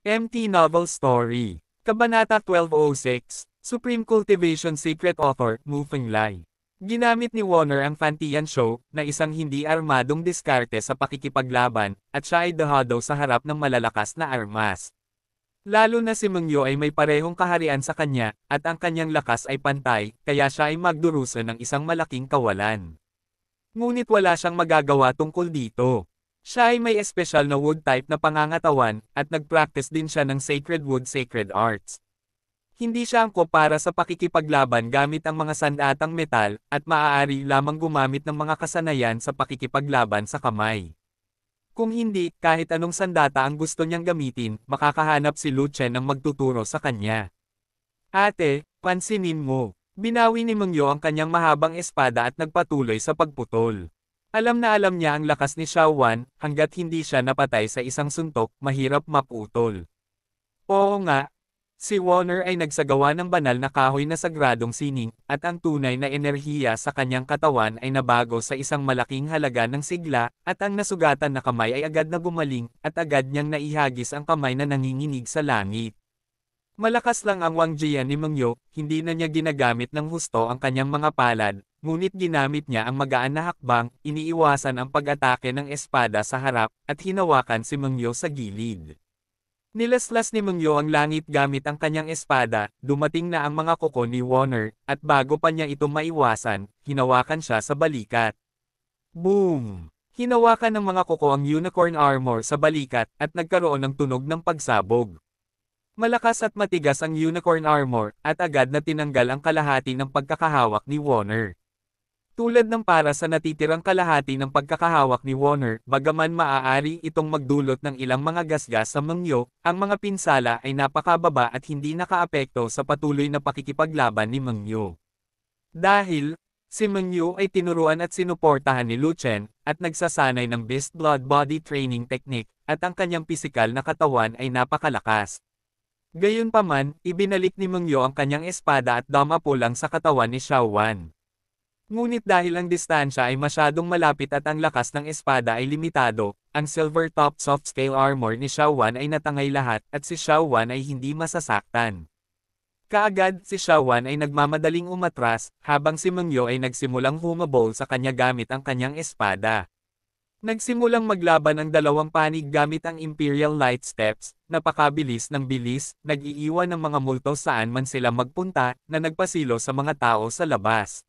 MT Novel Story. Kabanata 1206, Supreme Cultivation Secret Author, Mu Fenglai. Ginamit ni Warner ang Fantian Show, na isang hindi armadong diskarte sa pakikipaglaban, at siya ay dahado sa harap ng malalakas na armas. Lalo na si Mengyo ay may parehong kaharian sa kanya, at ang kanyang lakas ay pantay, kaya siya ay magdurusa ng isang malaking kawalan. Ngunit wala siyang magagawa tungkol dito. Siya ay may espesyal na wood type na pangangatawan, at nag-practice din siya ng sacred wood sacred arts. Hindi siya angkop para sa pakikipaglaban gamit ang mga sandatang metal, at maaari lamang gumamit ng mga kasanayan sa pakikipaglaban sa kamay. Kung hindi, kahit anong sandata ang gusto niyang gamitin, makakahanap si Lu Chen ng magtuturo sa kanya. Ate, pansinin mo. Binawi ni Mengyo ang kanyang mahabang espada at nagpatuloy sa pagputol. Alam na alam niya ang lakas ni Xiao Wan, hanggat hindi siya napatay sa isang suntok, mahirap maputol. Oo nga. Si Warner ay nagsagawa ng banal na kahoy na sagradong sining, at ang tunay na enerhiya sa kanyang katawan ay nabago sa isang malaking halaga ng sigla, at ang nasugatan na kamay ay agad na gumaling, at agad niyang naihagis ang kamay na nanginginig sa langit. Malakas lang ang Wang Jian ni Mengyo, hindi na niya ginagamit ng husto ang kanyang mga palad, ngunit ginamit niya ang magaan na hakbang, iniiwasan ang pag-atake ng espada sa harap, at hinawakan si Mengyo sa gilid. Nilaslas ni Mengyo ang langit gamit ang kanyang espada, dumating na ang mga kuko ni Warner, at bago pa niya ito maiwasan, hinawakan siya sa balikat. Boom! Hinawakan ng mga kuko ang unicorn armor sa balikat, at nagkaroon ng tunog ng pagsabog. Malakas at matigas ang unicorn armor, at agad na tinanggal ang kalahati ng pagkakahawak ni Warner. Tulad ng para sa natitirang kalahati ng pagkakahawak ni Warner, bagaman maaari itong magdulot ng ilang mga gasgas sa Mengyo, ang mga pinsala ay napakababa at hindi nakaapekto sa patuloy na pakikipaglaban ni Mengyo. Dahil, si Mengyo ay tinuruan at sinuportahan ni Lu Chen, at nagsasanay ng Beast Blood Body Training Technique, at ang kanyang pisikal na katawan ay napakalakas. Gayunpaman, ibinalik ni Mengyo ang kanyang espada at dumapo lang sa katawan ni Xiao Wan. Ngunit dahil ang distansya ay masyadong malapit at ang lakas ng espada ay limitado, ang silver-top soft-scale armor ni Xiao Wan ay natangay lahat at si Xiao Wan ay hindi masasaktan. Kaagad, si Xiao Wan ay nagmamadaling umatras, habang si Mengyo ay nagsimulang humabol sa kanya gamit ang kanyang espada. Nagsimulang maglaban ang dalawang panig gamit ang Imperial Light Steps, napakabilis ng bilis, nag-iiwan ng mga multo saan man sila magpunta, na nagpasilo sa mga tao sa labas.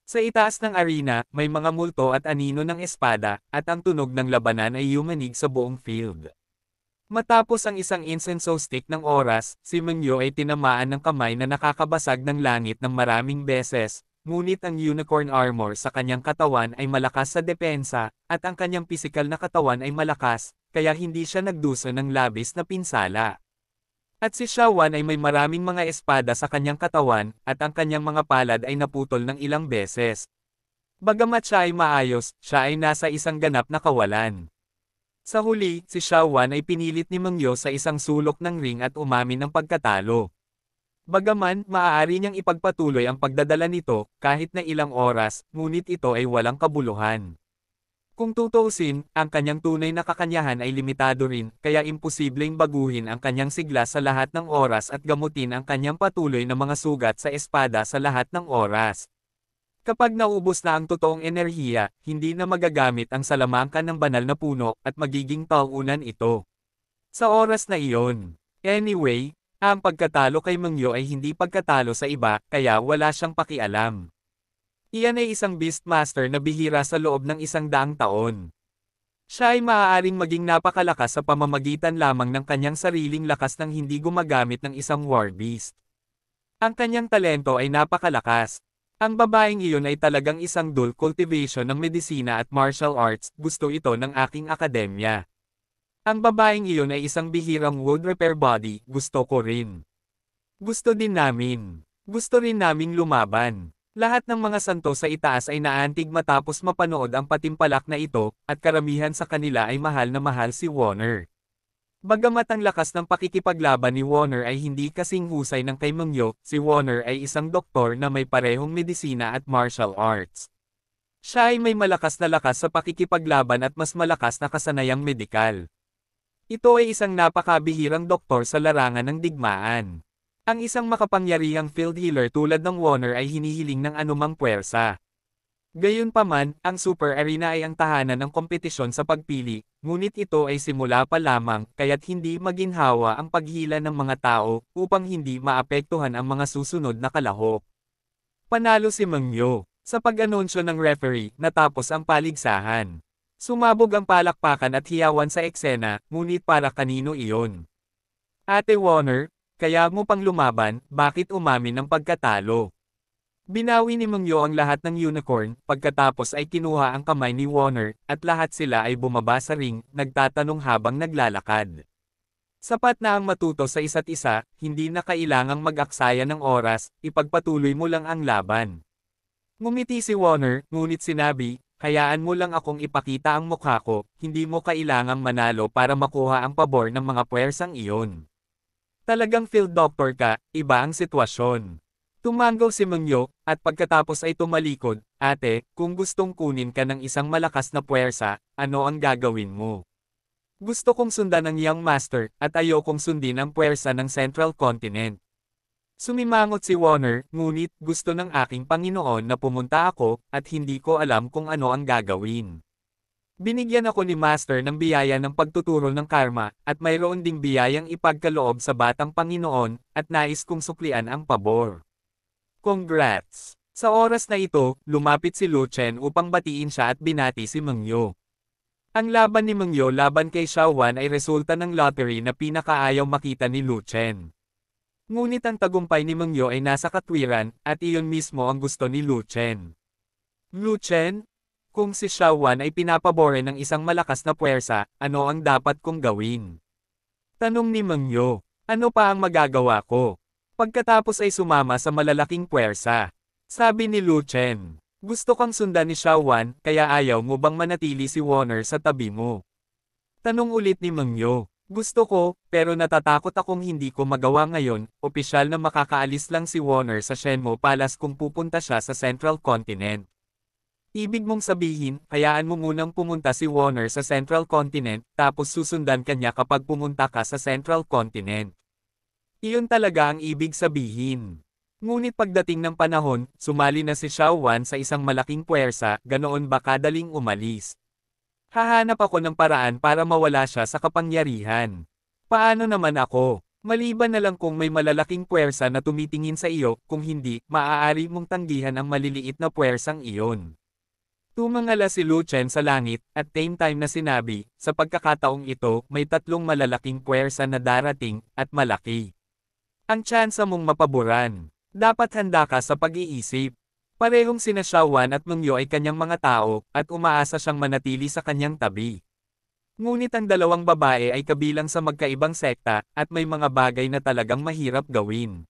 Sa itaas ng arena, may mga multo at anino ng espada, at ang tunog ng labanan ay yumanig sa buong field. Matapos ang isang incense stick ng oras, si Mengyo ay tinamaan ng kamay na nakakabasag ng langit ng maraming beses. Ngunit ang unicorn armor sa kanyang katawan ay malakas sa depensa, at ang kanyang pisikal na katawan ay malakas, kaya hindi siya nagdusa ng labis na pinsala. At si Xiao Wan ay may maraming mga espada sa kanyang katawan, at ang kanyang mga palad ay naputol ng ilang beses. Bagamat siya ay maayos, siya ay nasa isang ganap na kawalan. Sa huli, si Xiao Wan ay pinilit ni Mengyo sa isang sulok ng ring at umamin ng pagkatalo. Bagaman, maaari niyang ipagpatuloy ang pagdadala nito, kahit na ilang oras, ngunit ito ay walang kabuluhan. Kung tutuusin, ang kanyang tunay na kakanyahan ay limitado rin, kaya imposibleng baguhin ang kanyang sigla sa lahat ng oras at gamutin ang kanyang patuloy na mga sugat sa espada sa lahat ng oras. Kapag naubos na ang totoong enerhiya, hindi na magagamit ang salamangkan ng banal na puno, at magiging taunan ito. Sa oras na iyon. Anyway, ang pagkatalo kay Mengyo ay hindi pagkatalo sa iba, kaya wala siyang pakialam. Iyan ay isang Beastmaster na bihira sa loob ng 100 taon. Siya ay maaaring maging napakalakas sa pamamagitan lamang ng kanyang sariling lakas nang hindi gumagamit ng isang War Beast. Ang kanyang talento ay napakalakas. Ang babaeng iyon ay talagang isang dual cultivation ng medisina at martial arts, gusto ito ng aking akademya. Ang babaeng iyon ay isang bihirang wood repair body, gusto ko rin. Gusto din namin. Gusto rin naming lumaban. Lahat ng mga santo sa itaas ay naantig matapos mapanood ang patimpalak na ito, at karamihan sa kanila ay mahal na mahal si Warner. Bagamat ang lakas ng pakikipaglaban ni Warner ay hindi kasing husay ng kay Mengyo, si Warner ay isang doktor na may parehong medisina at martial arts. Siya ay may malakas na lakas sa pakikipaglaban at mas malakas na kasanayang medikal. Ito ay isang napakabihirang doktor sa larangan ng digmaan. Ang isang makapangyarihang field healer tulad ng Warner ay hinihiling ng anumang puwersa. Gayunpaman, ang Super Arena ay ang tahanan ng kompetisyon sa pagpili, ngunit ito ay simula pa lamang, kaya't hindi maginhawa ang paghila ng mga tao, upang hindi maapektuhan ang mga susunod na kalahok. Panalo si Mengyo. Sa pag-anunsyo ng referee, natapos ang paligsahan. Sumabog ang palakpakan at hiyawan sa eksena, ngunit para kanino iyon? Ate Warner, kaya mo pang lumaban, bakit umamin ng pagkatalo? Binawi ni Mengyo ang lahat ng unicorn, pagkatapos ay kinuha ang kamay ni Warner, at lahat sila ay bumaba sa ring, nagtatanong habang naglalakad. Sapat na ang matuto sa isa't isa, hindi na kailangang mag-aksaya ng oras, ipagpatuloy mo lang ang laban. Ngumiti si Warner, ngunit sinabi, hayaan mo lang akong ipakita ang mukha ko, hindi mo kailangang manalo para makuha ang pabor ng mga puwersang iyon. Talagang field doctor ka, iba ang sitwasyon. Tumanggaw si Mengyo, at pagkatapos ay tumalikod, ate, kung gustong kunin ka ng isang malakas na puwersa, ano ang gagawin mo? Gusto kong sundan ang Young Master, at ayokong sundin ang puwersa ng Central Continent. Sumimangot si Warner, ngunit gusto ng aking Panginoon na pumunta ako, at hindi ko alam kung ano ang gagawin. Binigyan ako ni Master ng biyaya ng pagtuturo ng karma, at mayroon ding biyayang ipagkaloob sa batang Panginoon, at nais kong suklian ang pabor. Congrats! Sa oras na ito, lumapit si Lu Chen upang batiin siya at binati si Mengyo. Ang laban ni Mengyo laban kay Xiaowan ay resulta ng lottery na pinakaayaw makita ni Lu Chen. Ngunit ang tagumpay ni Mengyo ay nasa katwiran, at iyon mismo ang gusto ni Lu Chen. Lu Chen? Kung si Xiaowan ay pinapabore ng isang malakas na puwersa, ano ang dapat kong gawin? Tanong ni Mengyo, ano pa ang magagawa ko? Pagkatapos ay sumama sa malalaking puwersa. Sabi ni Lu Chen, gusto kang sundan ni Xiaowan, kaya ayaw mo bang manatili si Warner sa tabi mo? Tanong ulit ni Mengyo. Gusto ko, pero natatakot akong hindi ko magawa ngayon, opisyal na makakaalis lang si Warner sa Shenmue Palace kung pupunta siya sa Central Continent. Ibig mong sabihin, hayaan mo munang pumunta si Warner sa Central Continent, tapos susundan ka niya kapag pumunta ka sa Central Continent. Iyon talaga ang ibig sabihin. Ngunit pagdating ng panahon, sumali na si Xiaowan sa isang malaking puwersa, ganoon ba kadaling umalis? Hahanap ako ng paraan para mawala siya sa kapangyarihan. Paano naman ako? Maliban na lang kung may malalaking puwersa na tumitingin sa iyo, kung hindi, maaari mong tanggihan ang maliliit na puwersang iyon. Tumangala si Lu Chen sa langit, at same time na sinabi, sa pagkakataong ito, may tatlong malalaking puwersa na darating, at malaki. Ang tsansa mong mapaboran. Dapat handa ka sa pag-iisip. Parehong sina Xiaowan at Mengyo ay kanyang mga tao, at umaasa siyang manatili sa kanyang tabi. Ngunit ang dalawang babae ay kabilang sa magkaibang sekta, at may mga bagay na talagang mahirap gawin.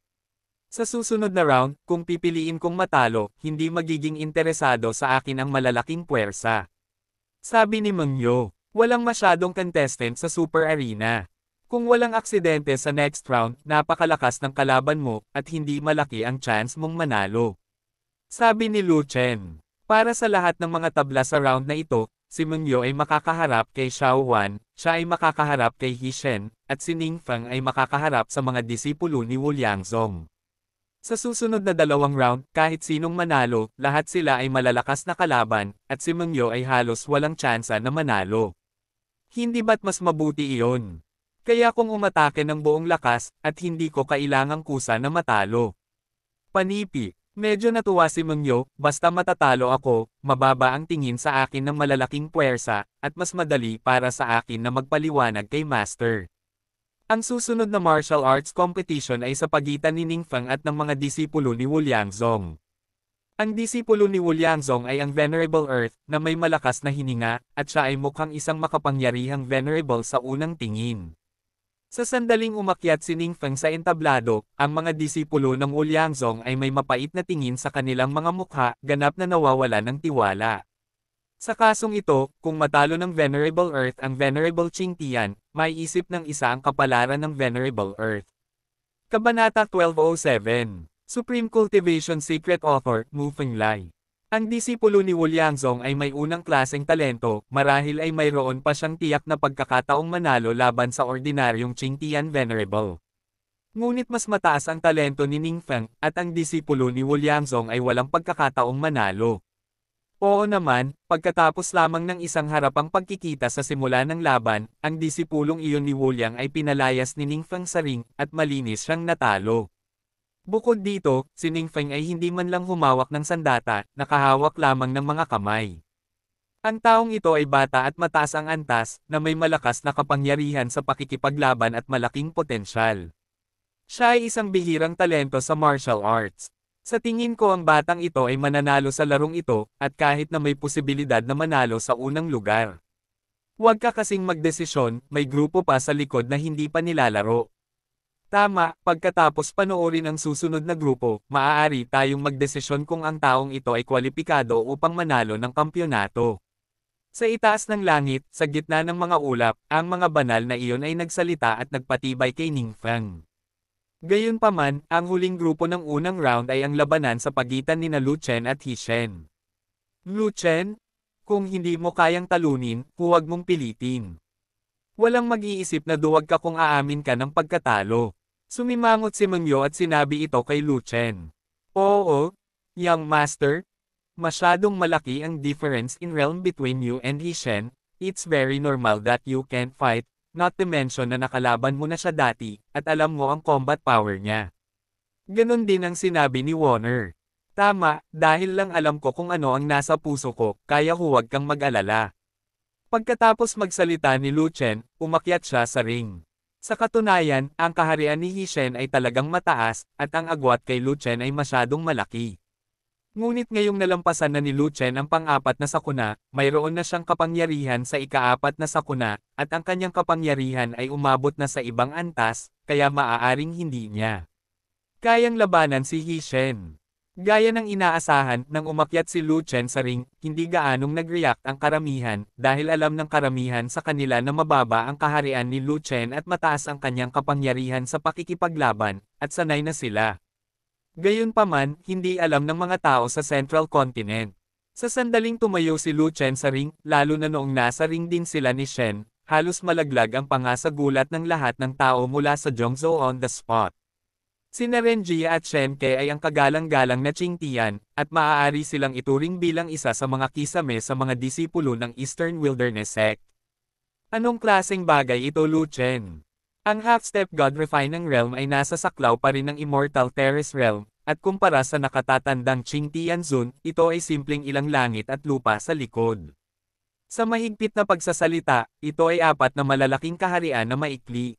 Sa susunod na round, kung pipiliin kong matalo, hindi magiging interesado sa akin ang malalaking puwersa. Sabi ni Mengyo, walang masyadong contestant sa Super Arena. Kung walang aksidente sa next round, napakalakas ng kalaban mo, at hindi malaki ang chance mong manalo. Sabi ni Lu Chen, para sa lahat ng mga tabla sa round na ito, si Mengyo ay makakaharap kay Xiaowan, siya ay makakaharap kay He Shen, at si Ning Feng ay makakaharap sa mga disipulo ni Wu Liangzong. Sa susunod na dalawang round, kahit sinong manalo, lahat sila ay malalakas na kalaban, at si Mengyo ay halos walang tsansa na manalo. Hindi ba't mas mabuti iyon? Kaya kung umatake ng buong lakas, at hindi ko kailangang kusa na matalo. Panipi. Medyo natuwa si Mengyo, basta matatalo ako, mababa ang tingin sa akin ng malalaking puwersa, at mas madali para sa akin na magpaliwanag kay Master. Ang susunod na martial arts competition ay sa pagitan ni Ning Feng at ng mga disipulo ni Wu Liangzong. Ang disipulo ni Wu Liangzong ay ang Venerable Earth, na may malakas na hininga, at siya ay mukhang isang makapangyarihang venerable sa unang tingin. Sa sandaling umakyat si Ning Feng sa entablado, ang mga disipulo ng Wu Liangzong ay may mapait na tingin sa kanilang mga mukha, ganap na nawawala ng tiwala. Sa kasong ito, kung matalo ng Venerable Earth ang Venerable Qing Tian, may isip ng isa ang kapalaran ng Venerable Earth. Kabanata 1207, Supreme Cultivation Secret Author, Mu Fenglai. Ang disipulo ni Wu Liangzong ay may unang klaseng talento, marahil ay mayroon pa siyang tiyak na pagkakataong manalo laban sa ordinaryong Qingtian Venerable. Ngunit mas mataas ang talento ni Ning Feng, at ang disipulo ni Wu Liangzong ay walang pagkakataong manalo. Oo naman, pagkatapos lamang ng isang harapang pagkikita sa simula ng laban, ang disipulong iyon ni Wu Liang ay pinalayas ni Ning Feng sa ring, at malinis siyang natalo. Bukod dito, si Ning Feng ay hindi man lang humawak ng sandata, nakahawak lamang ng mga kamay. Ang taong ito ay bata at mataas ang antas, na may malakas na kapangyarihan sa pakikipaglaban at malaking potensyal. Siya ay isang bihirang talento sa martial arts. Sa tingin ko ang batang ito ay mananalo sa larong ito, at kahit na may posibilidad na manalo sa unang lugar. Huwag ka kasing magdesisyon, may grupo pa sa likod na hindi pa nilalaro. Tama, pagkatapos panoorin ang susunod na grupo, maaari tayong magdesisyon kung ang taong ito ay kwalipikado upang manalo ng kampyonato. Sa itaas ng langit, sa gitna ng mga ulap, ang mga banal na iyon ay nagsalita at nagpatibay kay Ning Feng. Gayunpaman, ang huling grupo ng unang round ay ang labanan sa pagitan ni Lu Chen at He Shen. Lu Chen, kung hindi mo kayang talunin, huwag mong pilitin. Walang mag-iisip na duwag ka kung aamin ka ng pagkatalo. Sumimangot si Meng Yo at sinabi ito kay Lu Chen. Oo, young master. Masyadong malaki ang difference in realm between you and He Shen. It's very normal that you can't fight. Not to mention na nakalaban mo na siya dati, at alam mo ang combat power niya. Ganon din ang sinabi ni Warner. Tama, dahil lang alam ko kung ano ang nasa puso ko, kaya huwag kang mag-alala. Pagkatapos magsalita ni Lu Chen, umakyat siya sa ring. Sa katunayan, ang kaharian ni He Shen ay talagang mataas, at ang agwat kay Lu Chen ay masyadong malaki. Ngunit ngayong nalampasan na ni Lu Chen ang pang-apat na sakuna, mayroon na siyang kapangyarihan sa ika-4 na sakuna, at ang kanyang kapangyarihan ay umabot na sa ibang antas, kaya maaaring hindi niya kayang labanan si He Shen. Gaya ng inaasahan, nang umakyat si Lu Chen sa ring, hindi gaanong nag-react ang karamihan, dahil alam ng karamihan sa kanila na mababa ang kaharian ni Lu Chen at mataas ang kanyang kapangyarihan sa pakikipaglaban, at sanay na sila. Gayunpaman, hindi alam ng mga tao sa Central Continent. Sa sandaling tumayo si Lu Chen sa ring, lalo na noong nasa ring din sila ni Shen, halos malaglag ang panga sa gulat ng lahat ng tao mula sa Zhongzhou on the spot. Sina Renjia at Shen Ke ay ang kagalang-galang na Qingtian, at maaari silang ituring bilang isa sa mga kisame sa mga disipulo ng Eastern Wilderness Sect. Anong klaseng bagay ito, Lu Chen? Ang half-step god refine ng realm ay nasa saklaw pa rin ng Immortal Terrace Realm, at kumpara sa nakatatandang Qingtian Zone, ito ay simpleng ilang langit at lupa sa likod. Sa mahigpit na pagsasalita, ito ay 4 na malalaking kaharian na maikli.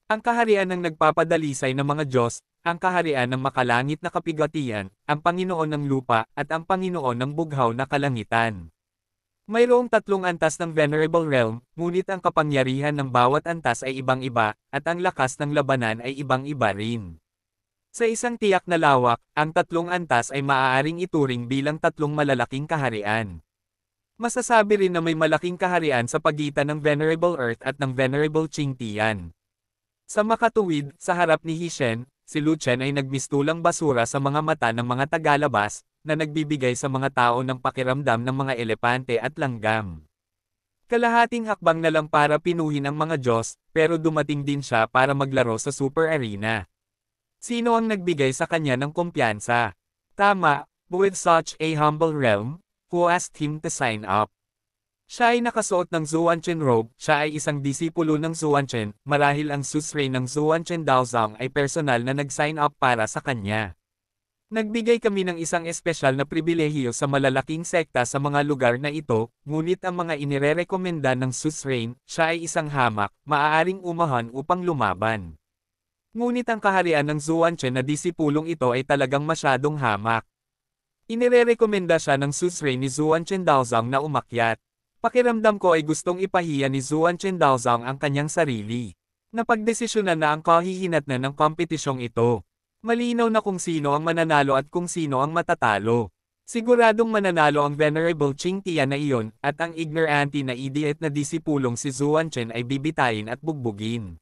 Ang kaharian ng nagpapadalisay ng mga Diyos, ang kaharian ng makalangit na kapigatian, ang Panginoon ng lupa, at ang Panginoon ng bughaw na kalangitan. Mayroong 3 antas ng Venerable Realm, ngunit ang kapangyarihan ng bawat antas ay ibang-iba, at ang lakas ng labanan ay ibang-iba rin. Sa isang tiyak na lawak, ang 3 antas ay maaaring ituring bilang 3 malalaking kaharian. Masasabi rin na may malaking kaharian sa pagitan ng Venerable Earth at ng Venerable Qingtian. Sa makatuwid, sa harap ni He Shen, si Lu Chen ay nagmistulang basura sa mga mata ng mga tagalabas, na nagbibigay sa mga tao ng pakiramdam ng mga elepante at langgam. Kalahating hakbang na lang para pinuhin ang mga Diyos, pero dumating din siya para maglaro sa Super Arena. Sino ang nagbigay sa kanya ng kumpiyansa? Tama, with such a humble realm, who asked him to sign up? Siya ay nakasuot ng Zuanchen robe, siya ay isang disipulo ng Zuanchen, marahil ang susrey ng Zuanchen Daozang ay personal na nag-sign up para sa kanya. Nagbigay kami ng isang espesyal na pribilehiyo sa malalaking sekta sa mga lugar na ito, ngunit ang mga inirerekomenda ng Suzerain, siya ay isang hamak, maaaring umahan upang lumaban. Ngunit ang kaharian ng Zuanchen na disipulong ito ay talagang masyadong hamak. Inirerekomenda siya ng Suzerain ni Zuanchen Daozang na umakyat. Pakiramdam ko ay gustong ipahiya ni Zuanchen Daozang ang kanyang sarili. Napagdesisyonan na ang kahihinatnan ng kompetisyong ito. Malinaw na kung sino ang mananalo at kung sino ang matatalo. Siguradong mananalo ang Venerable Qingtian na iyon, at ang ignorante na idiot na disipulong si Zuanchen ay bibitayin at bugbugin.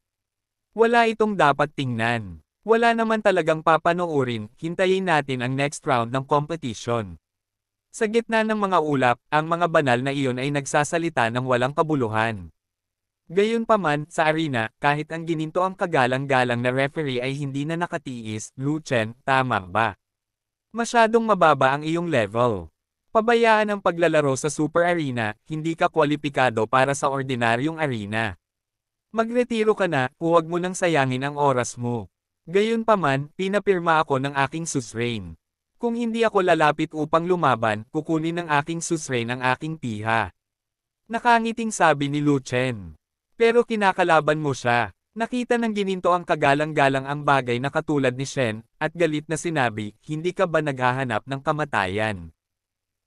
Wala itong dapat tingnan. Wala naman talagang papanoorin, hintayin natin ang next round ng competition. Sa gitna ng mga ulap, ang mga banal na iyon ay nagsasalita ng walang kabuluhan. Gayunpaman, sa arena, kahit ang gininto ang kagalang-galang na referee ay hindi na nakatiis, Lu Chen, tama ba? Masyadong mababa ang iyong level. Pabayaan ang paglalaro sa Super Arena, hindi ka kwalipikado para sa ordinaryong arena. Magretiro ka na, huwag mo nang sayangin ang oras mo. Gayunpaman, pinapirma ako ng aking suzerain. Kung hindi ako lalapit upang lumaban, kukunin ng aking suzerain ang aking piha. Nakangiting sabi ni Lu Chen. Pero kinakalaban mo siya. Nakita ng gininto ang kagalang-galang ang bagay na katulad ni Shen, at galit na sinabi, hindi ka ba naghahanap ng kamatayan?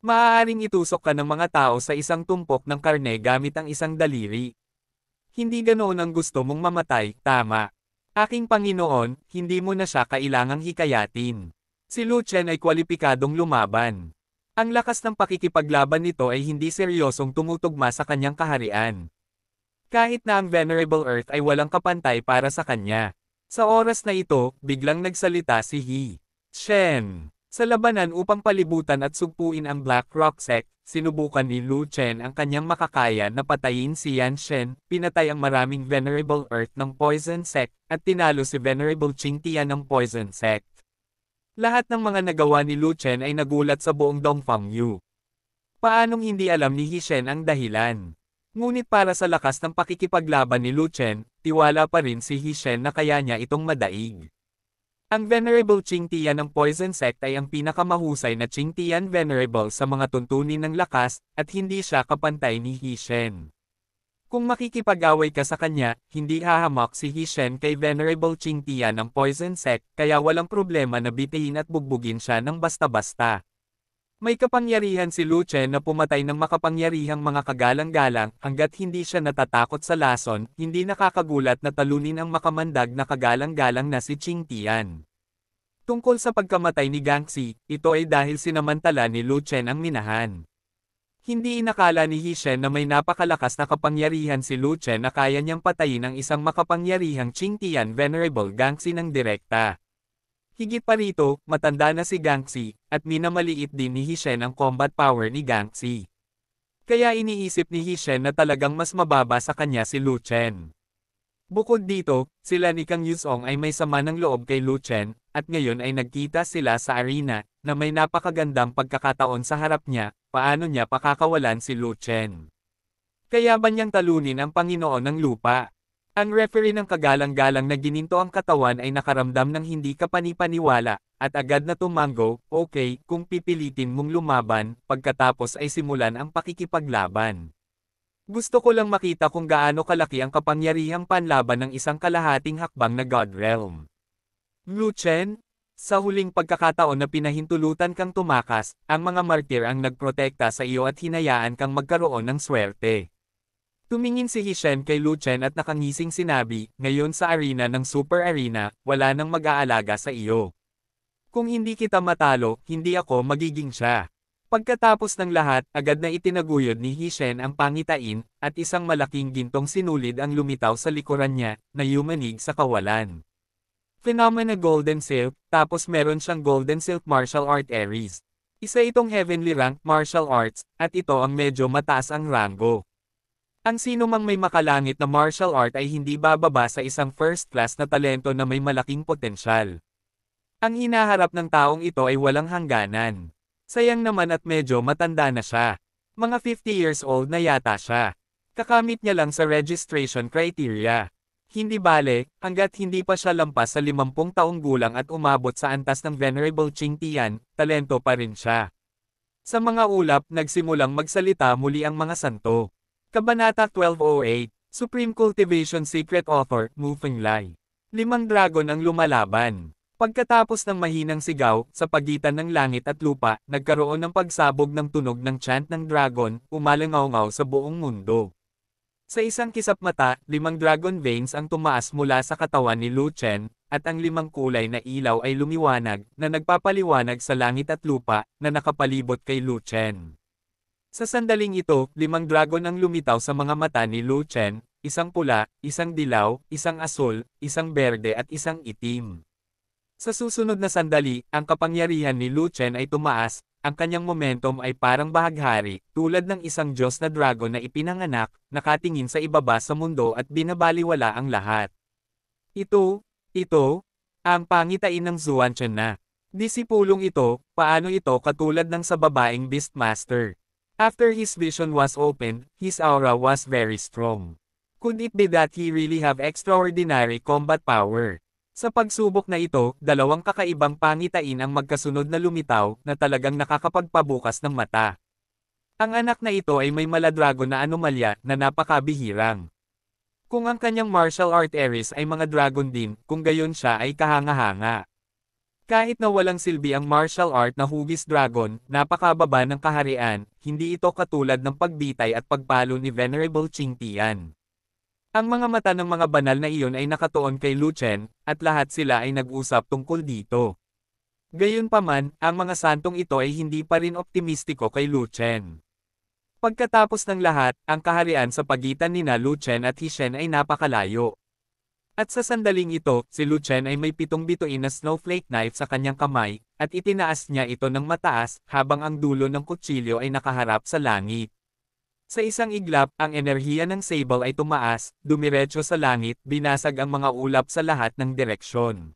Maaaring itusok ka ng mga tao sa isang tumpok ng karne gamit ang isang daliri. Hindi ganoon ang gusto mong mamatay, tama. Aking Panginoon, hindi mo na siya kailangang hikayatin. Si Lu Chen ay kwalipikadong lumaban. Ang lakas ng pakikipaglaban nito ay hindi seryosong tumutugma sa kanyang kaharian. Kahit na ang Venerable Earth ay walang kapantay para sa kanya. Sa oras na ito, biglang nagsalita si He Shen. Sa labanan upang palibutan at sugpuin ang Black Rock Sect, sinubukan ni Lu Chen ang kanyang makakaya na patayin si Yan Shen, pinatay ang maraming Venerable Earth ng Poison Sect, at tinalo si Venerable Qing Tian ng Poison Sect. Lahat ng mga nagawa ni Lu Chen ay nagulat sa buong Dongfang Yu. Paanong hindi alam ni He Shen ang dahilan? Ngunit para sa lakas ng pakikipaglaban ni Lu Chen, tiwala pa rin si He Shen na kaya niya itong madaig. Ang Venerable Qing Tian ng Poison Sect ay ang pinakamahusay na Qing Tian Venerable sa mga tuntunin ng lakas, at hindi siya kapantay ni He Shen. Kung makikipag-away ka sa kanya, hindi hahamak si He Shen kay Venerable Qing Tian ng Poison Sect, kaya walang problema na bitihin at bugbugin siya ng basta-basta. May kapangyarihan si Lu Chen na pumatay ng makapangyarihang mga kagalang-galang, hanggat hindi siya natatakot sa lason, hindi nakakagulat na talunin ang makamandag na kagalang-galang na si Qing Tian. Tungkol sa pagkamatay ni Gangxi, ito ay dahil sinamantala ni Lu Chen ang minahan. Hindi inakala ni He Shen na may napakalakas na kapangyarihan si Lu Chen na kaya niyang patayin ang isang makapangyarihang Qing Tian Venerable Gangxi ng direkta. Higit pa rito, matanda na si Gangxi, at minamaliit din ni He Shen ang combat power ni Gangxi. Kaya iniisip ni He Shen na talagang mas mababa sa kanya si Lu Chen. Bukod dito, sila ni Kang Yuzong ay may sama ng loob kay Lu Chen, at ngayon ay nagkita sila sa arena, na may napakagandang pagkakataon sa harap niya, paano niya pakakawalan si Lu Chen. Kaya ba niyang talunin ang Panginoon ng Lupa? Ang referee ng kagalang-galang na gininto ang katawan ay nakaramdam ng hindi kapanipaniwala, at agad na tumango, okay, kung pipilitin mong lumaban, pagkatapos ay simulan ang pakikipaglaban. Gusto ko lang makita kung gaano kalaki ang kapangyarihang panlaban ng isang kalahating hakbang na God Realm. Lu Chen, sa huling pagkakataon na pinahintulutan kang tumakas, ang mga martir ang nagprotekta sa iyo at hinayaan kang magkaroon ng swerte. Tumingin si He Shen kay Lu Chen at nakangising sinabi, ngayon sa arena ng Super Arena, wala nang mag-aalaga sa iyo. Kung hindi kita matalo, hindi ako magiging siya. Pagkatapos ng lahat, agad na itinaguyod ni He Shen ang pangitain, at isang malaking gintong sinulid ang lumitaw sa likuran niya, na yumanig sa kawalan. Phenomena Golden Silk, tapos meron siyang Golden Silk Martial Art Aries. Isa itong heavenly rank martial arts, at ito ang medyo mataas ang rango. Ang sino mang may makalangit na martial art ay hindi bababa sa isang first class na talento na may malaking potensyal. Ang hinaharap ng taong ito ay walang hangganan. Sayang naman at medyo matanda na siya. Mga 50 years old na yata siya. Kakamit niya lang sa registration criteria. Hindi bale, hanggat hindi pa siya lampas sa 50 taong gulang at umabot sa antas ng Venerable Qing Tian, talento pa rin siya. Sa mga ulap, nagsimulang magsalita muli ang mga santo. Kabanata 1208, Supreme Cultivation Secret Author, Mu Fenglai. 5 dragon ang lumalaban. Pagkatapos ng mahinang sigaw, sa pagitan ng langit at lupa, nagkaroon ng pagsabog ng tunog ng chant ng dragon, umalangaw-ngaw sa buong mundo. Sa isang kisap mata, 5 dragon veins ang tumaas mula sa katawan ni Lu Chen, at ang 5 kulay na ilaw ay lumiwanag, na nagpapaliwanag sa langit at lupa, na nakapalibot kay Lu Chen. Sa sandaling ito, 5 dragon ang lumitaw sa mga mata ni Lu Chen, isang pula, isang dilaw, isang asul, isang berde at isang itim. Sa susunod na sandali, ang kapangyarihan ni Lu Chen ay tumaas, ang kanyang momentum ay parang bahaghari, tulad ng isang Diyos na dragon na ipinanganak, nakatingin sa ibaba sa mundo at binabaliwala ang lahat. Ito, ang pangitain ng Zuantian na. Disipulong ito, paano ito katulad ng sa babaeng Beastmaster? After his vision was opened, his aura was very strong. Could it be that he really have extraordinary combat power? Sa pagsubok na ito, dalawang kakaibang pangitain ang magkasunod na lumitaw na talagang nakakapagpabukas ng mata. Ang anak na ito ay may maladragon na anomalya na napakabihirang. Kung ang kanyang martial art ares ay mga dragon din, kung gayon siya ay kahanga-hanga. Kahit na walang silbi ang martial art na hugis dragon, napakababa ng kaharian, hindi ito katulad ng pagbitay at pagpalo ni Venerable Qing Tian. Ang mga mata ng mga banal na iyon ay nakatuon kay Lu Chen, at lahat sila ay nag-usap tungkol dito. Gayunpaman, ang mga santong ito ay hindi pa rin optimistiko kay Lu Chen. Pagkatapos ng lahat, ang kaharian sa pagitan nina Lu Chen at He Shen ay napakalayo. At sa sandaling ito, si Lu Chen ay may 7 bituin na snowflake knife sa kanyang kamay, at itinaas niya ito ng mataas, habang ang dulo ng kutsilyo ay nakaharap sa langit. Sa isang iglap, ang enerhiya ng sable ay tumaas, dumiretso sa langit, binasag ang mga ulap sa lahat ng direksyon.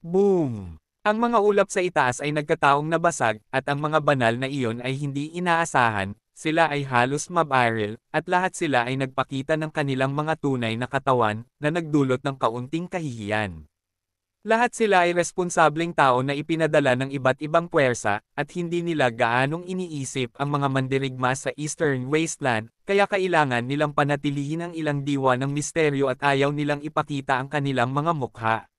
Boom! Ang mga ulap sa itaas ay nagkataong nabasag, at ang mga banal na iyon ay hindi inaasahan. Sila ay halos mabaril, at lahat sila ay nagpakita ng kanilang mga tunay na katawan, na nagdulot ng kaunting kahihiyan. Lahat sila ay responsableng tao na ipinadala ng iba't ibang puwersa, at hindi nila gaanong iniisip ang mga mandirigma sa Eastern Wasteland, kaya kailangan nilang panatilihin ang ilang diwa ng misteryo at ayaw nilang ipakita ang kanilang mga mukha.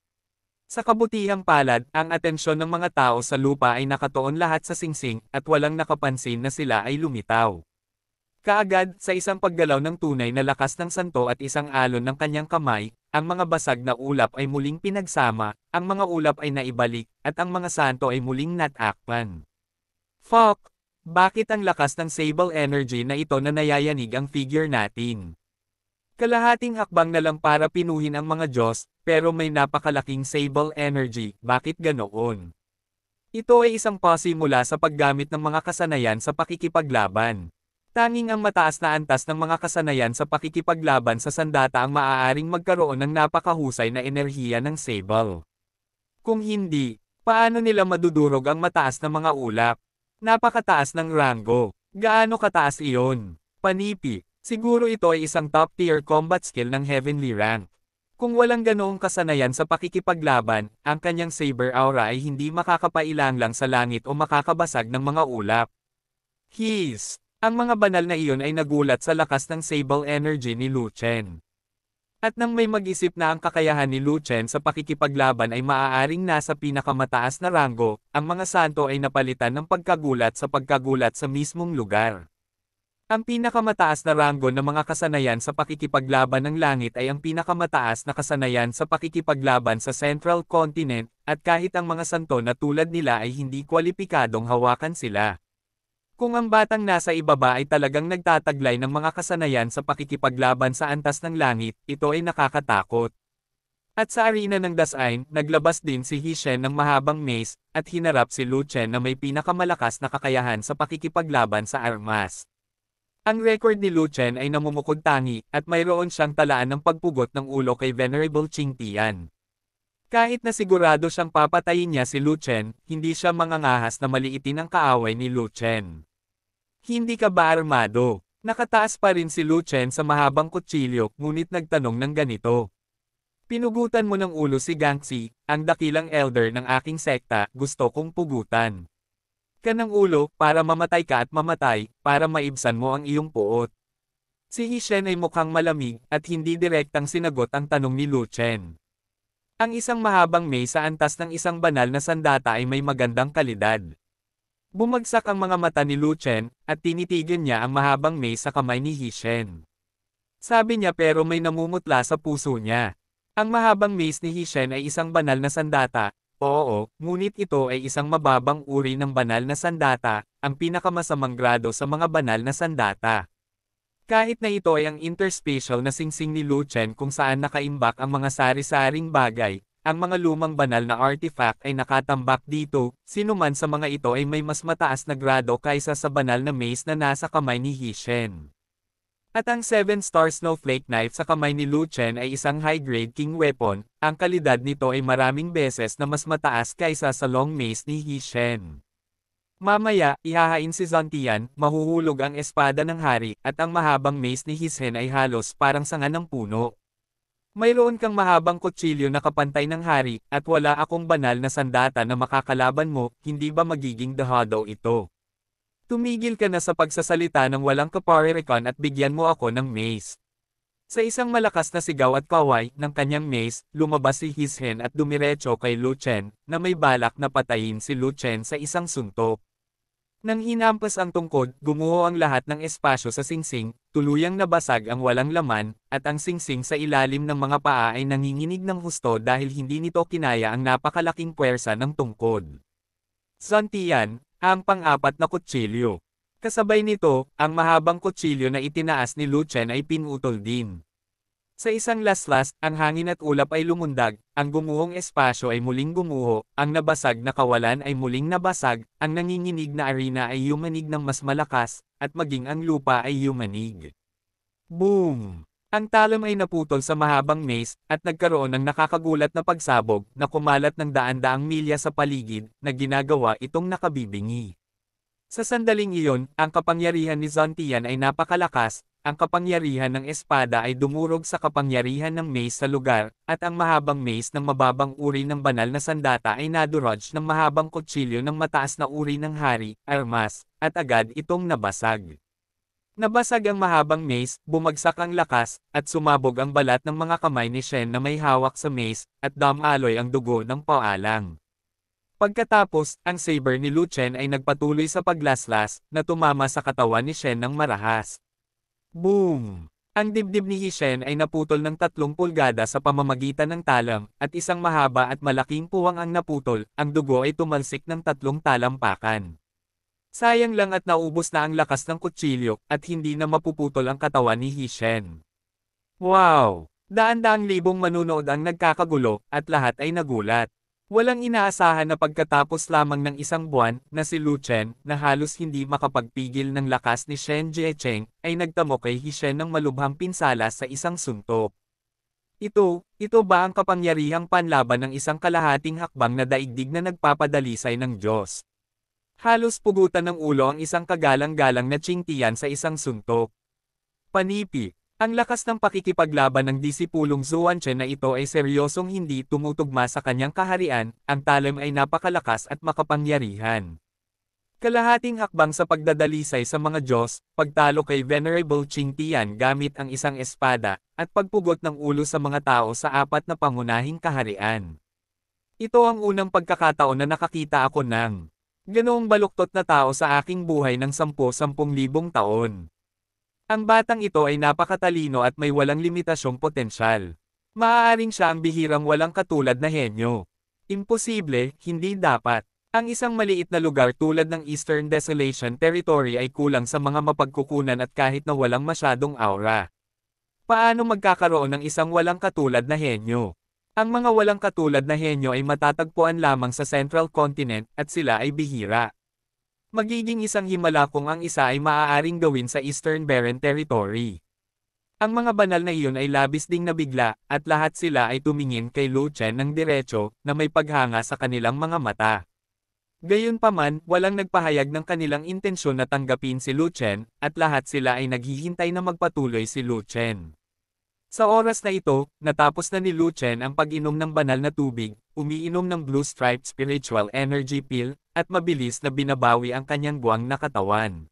Sa kabutihang palad, ang atensyon ng mga tao sa lupa ay nakatuon lahat sa singsing, at walang nakapansin na sila ay lumitaw. Kaagad, sa isang paggalaw ng tunay na lakas ng santo at isang alon ng kanyang kamay, ang mga basag na ulap ay muling pinagsama, ang mga ulap ay naibalik, at ang mga santo ay muling natakpan. Fuck! Bakit ang lakas ng sable energy na ito na nayayanig ang figure natin? Kalahating hakbang na lang para pinuhin ang mga Diyos, pero may napakalaking sable energy, bakit ganoon? Ito ay isang posse mula sa paggamit ng mga kasanayan sa pakikipaglaban. Tanging ang mataas na antas ng mga kasanayan sa pakikipaglaban sa sandata ang maaaring magkaroon ng napakahusay na enerhiya ng sable. Kung hindi, paano nila madudurog ang mataas na mga ulap? Napakataas ng rango. Gaano kataas iyon? Panipi. Siguro ito ay isang top-tier combat skill ng heavenly rank. Kung walang ganoong kasanayan sa pakikipaglaban, ang kanyang saber aura ay hindi makakapailang lang sa langit o makakabasag ng mga ulap. Ang mga banal na iyon ay nagulat sa lakas ng sable energy ni Lu Chen. At nang may mag-isip na ang kakayahan ni Lu Chen sa pakikipaglaban ay maaaring nasa pinakamataas na rango, ang mga santo ay napalitan ng pagkagulat sa mismong lugar. Ang pinakamataas na rango ng mga kasanayan sa pakikipaglaban ng langit ay ang pinakamataas na kasanayan sa pakikipaglaban sa Central Continent, at kahit ang mga santo na tulad nila ay hindi kwalipikadong hawakan sila. Kung ang batang nasa ibaba ay talagang nagtataglay ng mga kasanayan sa pakikipaglaban sa antas ng langit, ito ay nakakatakot. At sa arena ng Dasain, naglabas din si He Shen ng mahabang mace, at hinarap si Lu Chen na may pinakamalakas na kakayahan sa pakikipaglaban sa armas. Ang record ni Lu Chen ay namumukod tangi, at mayroon siyang talaan ng pagpugot ng ulo kay Venerable Qing Tian. Kahit na sigurado siyang papatayin niya si Lu Chen, hindi siya mangangahas na maliitin ang kaaway ni Lu Chen. Hindi ka ba armado? Nakataas pa rin si Lu Chen sa mahabang kutsilyo, ngunit nagtanong ng ganito. Pinugutan mo ng ulo si Gangxi, ang dakilang elder ng aking sekta, gusto kong pugutan ka ng ulo, para mamatay ka at mamatay, para maibsan mo ang iyong puot. Si He Shen ay mukhang malamig, at hindi direktang sinagot ang tanong ni Lu Chen. Ang isang mahabang mace sa antas ng isang banal na sandata ay may magandang kalidad. Bumagsak ang mga mata ni Lu Chen, at tinitigil niya ang mahabang mace sa kamay ni He Shen. Sabi niya pero may namumutla sa puso niya. Ang mahabang mace ni He Shen ay isang banal na sandata. Oo, ngunit ito ay isang mababang uri ng banal na sandata, ang pinakamasamang grado sa mga banal na sandata. Kahit na ito ay ang interspatial na singsing ni Lu Chen kung saan nakaimbak ang mga sari-saring bagay, ang mga lumang banal na artifact ay nakatambak dito, sinuman sa mga ito ay may mas mataas na grado kaysa sa banal na mace na nasa kamay ni He Shen. At ang 7-star Snowflake Knife sa kamay ni Lu Chen ay isang high-grade king weapon, ang kalidad nito ay maraming beses na mas mataas kaysa sa long mace ni He Shen. Mamaya, ihahain si Zantian, mahuhulog ang espada ng hari, at ang mahabang mace ni He Shen ay halos parang sanga ng puno. Mayroon kang mahabang kutsilyo na kapantay ng hari, at wala akong banal na sandata na makakalaban mo, hindi ba magiging dahado ito? Tumigil ka na sa pagsasalita ng walang kaparerekan at bigyan mo ako ng mace. Sa isang malakas na sigaw at kaway ng kanyang mace, lumabas si He Shen at dumiretso kay Lu Chen, na may balak na patayin si Lu Chen sa isang suntok. Nang hinampas ang tungkod, gumuho ang lahat ng espasyo sa singsing, tuluyang nabasag ang walang laman, at ang singsing sa ilalim ng mga paa ay nanginginig ng husto dahil hindi nito kinaya ang napakalaking puwersa ng tungkod. Zantian, ang pang-apat na kutsilyo. Kasabay nito, ang mahabang kutsilyo na itinaas ni Lu Chen ay pinutol din. Sa isang laslas, ang hangin at ulap ay lumundag, ang gumuhong espasyo ay muling gumuho, ang nabasag na kawalan ay muling nabasag, ang nanginginig na arena ay yumanig ng mas malakas, at maging ang lupa ay yumanig. Boom! Ang talam ay naputol sa mahabang mace, at nagkaroon ng nakakagulat na pagsabog, na kumalat ng daan-daang milya sa paligid, na ginagawa itong nakabibingi. Sa sandaling iyon, ang kapangyarihan ni Zantian ay napakalakas, ang kapangyarihan ng espada ay dumurog sa kapangyarihan ng mace sa lugar, at ang mahabang mace ng mababang uri ng banal na sandata ay nadurog ng mahabang kutsilyo ng mataas na uri ng hari, armas, at agad itong nabasag. Nabasag ang mahabang mace, bumagsak ang lakas, at sumabog ang balat ng mga kamay ni Shen na may hawak sa mace, at damaloy ang dugo ng paalang. Pagkatapos, ang saber ni Lu Chen ay nagpatuloy sa paglaslas, na tumama sa katawan ni Shen ng marahas. Boom! Ang dibdib ni He Shen ay naputol ng 3 pulgada sa pamamagitan ng talam, at isang mahaba at malaking puwang ang naputol, ang dugo ay tumalsik ng 3 talampakan. Sayang lang at naubos na ang lakas ng kutsilyo, at hindi na mapuputol ang katawan ni He Shen. Wow! Daan-daang libong manunood ang nagkakagulo, at lahat ay nagulat. Walang inaasahan na pagkatapos lamang ng isang buwan, na si Lu Chen, na halos hindi makapagpigil ng lakas ni Shen Jiecheng, ay nagtamo kay He Shen ng malubhang pinsala sa isang suntok. Ito ba ang kapangyarihang panlaban ng isang kalahating hakbang na daigdig na nagpapadalisay ng Diyos? Halos pugutan ng ulo ang isang kagalang-galang na Qingtian sa isang suntok. Panipi, ang lakas ng pakikipaglaban ng disipulong Zuanchen na ito ay seryosong hindi tumutugma sa kanyang kaharian, ang talim ay napakalakas at makapangyarihan. Kalahating hakbang sa pagdadalisay sa mga Diyos, pagtalo kay Venerable Qingtian gamit ang isang espada, at pagpugot ng ulo sa mga tao sa 4 na pangunahing kaharian. Ito ang unang pagkakataon na nakakita ako ng ganoong baluktot na tao sa aking buhay ng 10,000 taon. Ang batang ito ay napakatalino at may walang limitasyong potensyal. Maaaring siya ang bihirang walang katulad na henyo. Imposible, hindi dapat. Ang isang maliit na lugar tulad ng Eastern Desolation Territory ay kulang sa mga mapagkukunan at kahit na walang masyadong aura. Paano magkakaroon ng isang walang katulad na henyo? Ang mga walang katulad na henyo ay matatagpuan lamang sa Central Continent, at sila ay bihira. Magiging isang himala kung ang isa ay maaaring gawin sa Eastern Barren Territory. Ang mga banal na iyon ay labis ding nabigla, at lahat sila ay tumingin kay Lu Chen ng diretso, na may paghanga sa kanilang mga mata. Gayunpaman, walang nagpahayag ng kanilang intensyon na tanggapin si Lu Chen, at lahat sila ay naghihintay na magpatuloy si Lu Chen. Sa oras na ito, natapos na ni Lu Chen ang pag-inom ng banal na tubig, umiinom ng Blue Striped Spiritual Energy Pill, at mabilis na binabawi ang kanyang buwang na katawan.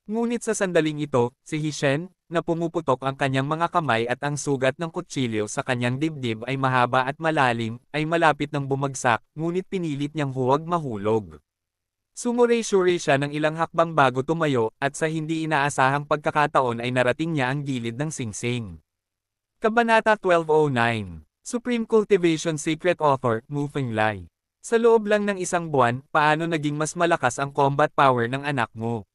Ngunit sa sandaling ito, si He Shen, na pumuputok ang kanyang mga kamay at ang sugat ng kutsilyo sa kanyang dibdib ay mahaba at malalim, ay malapit ng bumagsak, ngunit pinilit niyang huwag mahulog. Sumuray-suray siya ng ilang hakbang bago tumayo, at sa hindi inaasahang pagkakataon ay narating niya ang gilid ng singsing. Kabanata 1209. Supreme Cultivation Secret Author, Mu Fenglai. Sa loob lang ng isang buwan, paano naging mas malakas ang combat power ng anak mo?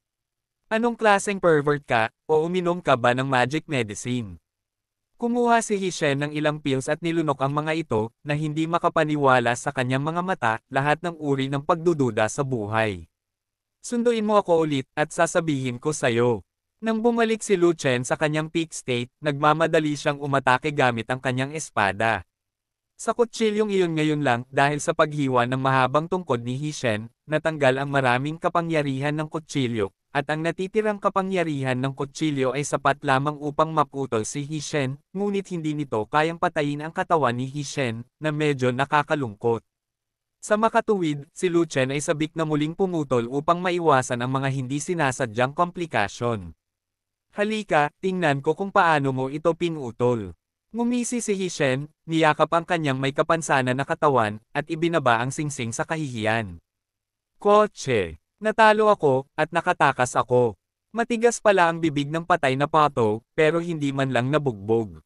Anong klaseng pervert ka, o uminom ka ba ng magic medicine? Kumuha si Hishen ng ilang pills at nilunok ang mga ito, na hindi makapaniwala sa kanyang mga mata, lahat ng uri ng pagdududa sa buhay. Sunduin mo ako ulit, at sasabihin ko sa'yo. Nang bumalik si Lu Chen sa kanyang peak state, nagmamadali siyang umatake gamit ang kanyang espada. Sa kutsilyong iyon ngayon lang, dahil sa paghiwa ng mahabang tungkod ni Hishen, natanggal ang maraming kapangyarihan ng kutsilyo, at ang natitirang kapangyarihan ng kutsilyo ay sapat lamang upang maputol si Hishen, ngunit hindi nito kayang patayin ang katawan ni Hishen, na medyo nakakalungkot. Sa makatuwid, si Lu Chen ay sabik na muling pumutol upang maiwasan ang mga hindi sinasadyang komplikasyon. Halika, tingnan ko kung paano mo ito pinutol. Ngumisi si Hishen, niyakap ang kanyang may kapansanan na katawan, at ibinaba ang singsing sa kahihiyan. Kotse! Natalo ako, at nakatakas ako. Matigas pala ang bibig ng patay na pato, pero hindi man lang nabugbog.